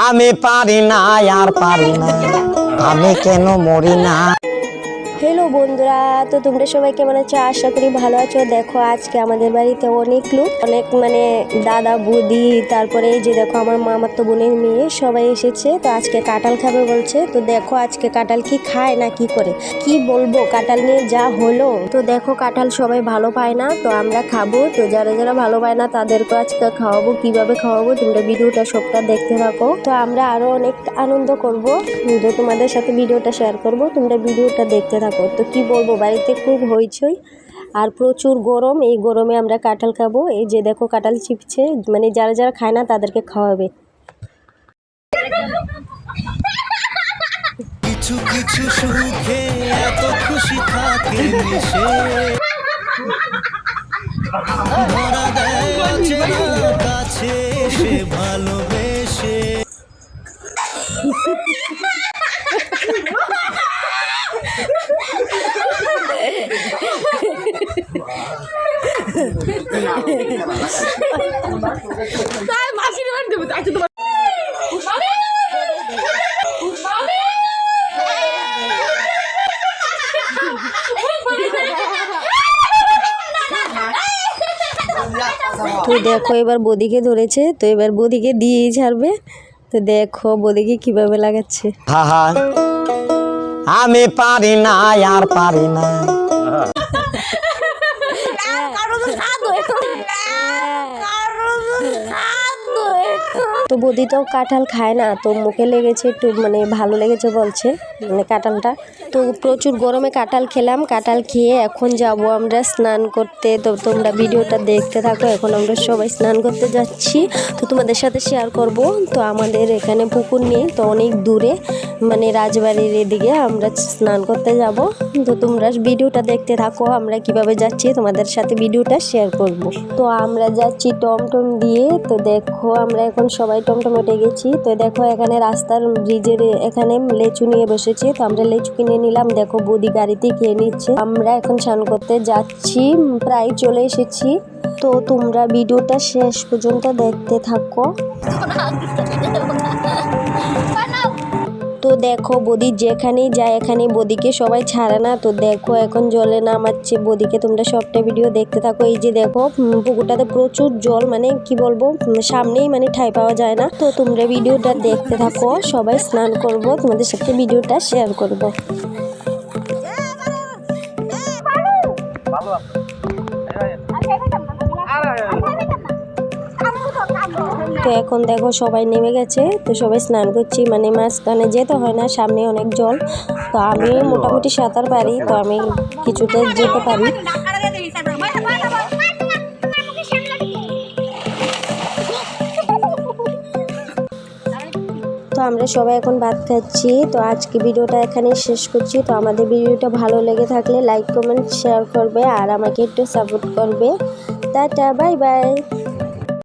আমি পারি না আর পারি না, আমি কেন মরি না। হ্যালো বন্ধুরা, তো তোমরা সবাই কেমন আছো? আশা করি ভালো আছো। দেখো আজকে আমাদের বাড়িতে অনেক লোক, অনেক দাদা বৌদি, তারপরে এই যে দেখো আমার মামাতো বোনের মেয়ে সবাই এসেছে। তো আজকে কাঁঠাল খাবে বলছে। তো দেখো আজকে কাঁঠাল কি খায় না কি করে, কি বলবো কাঁঠাল নিয়ে যা হলো। তো দেখো কাঁঠাল সবাই ভালো পায় না, তো আমরা খাবো। তো যারা যারা ভালো পায় না তাদেরকে আজকে খাওয়াবো। কিভাবে খাওয়াবো তোমরা ভিডিওটা সবটা দেখতে থাকো। তো আমরা আরো অনেক আনন্দ করবো, তো তোমাদের সাথে ভিডিওটা শেয়ার করবো, তোমরা ভিডিওটা দেখতে থাকো। তো কি বলবো, বাড়িতে খুব হইচই আর প্রচুর গরম। এই গরমে আমরা কাঁঠাল খাবো। এই যে দেখো কাঁঠাল চিপছে, যারা যারা খায় না তাদেরকে খাওয়াবে। কিছু কিছু সুখে এত খুশি থাকে মিশে, ধরা দেয় অচেনা কাছে এসে ভালোবেসে। তো দেখো এবার বদিকে ধরেছে, তো এবার বদিকে দিয়েই ছাড়বে। তো দেখো বদিকে কিভাবে লাগাচ্ছে। হাহা, আমি পারি না আর পারি না। তো বদি তো কাঁঠাল খায় না, তো মুখে লেগেছে একটু, ভালো লেগেছে বলছে কাঁঠালটা। তো প্রচুর গরমে কাঁঠাল খেলাম, কাঁঠাল খেয়ে এখন যাব আমরা স্নান করতে। তো তোমরা ভিডিওটা দেখতে থাকো। এখন আমরা সবাই স্নান করতে যাচ্ছি, তো তোমাদের সাথে শেয়ার করব। তো আমাদের এখানে পুকুর নেই, তো অনেক দূরে রাজবাড়ির এদিকে আমরা স্নান করতে যাব। তো তোমরা ভিডিওটা দেখতে থাকো, আমরা কিভাবে যাচ্ছি তোমাদের সাথে ভিডিওটা শেয়ার করব। তো আমরা যাচ্ছি টমটম দিয়ে। তো দেখো আমরা এখন সবাই টমটম উঠে গেছি। তো দেখো এখানে রাস্তার ব্রিজের এখানে লেচু নিয়ে বসেছে, তো আমরা লেচু কিনে নিলাম। দেখো বৌদি গাড়িতে খেয়ে নিচ্ছে। আমরা এখন স্নান করতে যাচ্ছি, প্রায় চলে এসেছি। তো তোমরা ভিডিওটা শেষ পর্যন্ত দেখতে থাকো। তো দেখো বৌদি যেখানেই যায় এখানে বৌদিকে সবাই ছাড়ে না। তো দেখো এখন জলে নামাচ্ছে বৌদিকে, তোমরা সবটা ভিডিও দেখতে থাকো। এই যে দেখো পুকুরটাতে প্রচুর জল, কি বলবো, সামনেই ঠাঁই পাওয়া যায় না। তো তোমরা ভিডিওটা দেখতে থাকো, সবাই স্নান করব, তোমাদের সাথে ভিডিওটা শেয়ার করব। তো এখন দেখো সবাই নেমে গেছে, তো সবাই স্নান করছি, মাঝখানে যেতে হয় না, সামনে অনেক জল। তো আমি মোটামুটি সাঁতার পারি, তো আমি কিছুতে যেতে পারি। তো আমরা সবাই এখন ভাত খাচ্ছি। তো আজকে ভিডিওটা এখানে শেষ করছি। তো আমাদের ভিডিওটা ভালো লেগে থাকলে লাইক কমেন্ট শেয়ার করবে আর আমাকে একটু সাপোর্ট করবে। Tata, bye bye.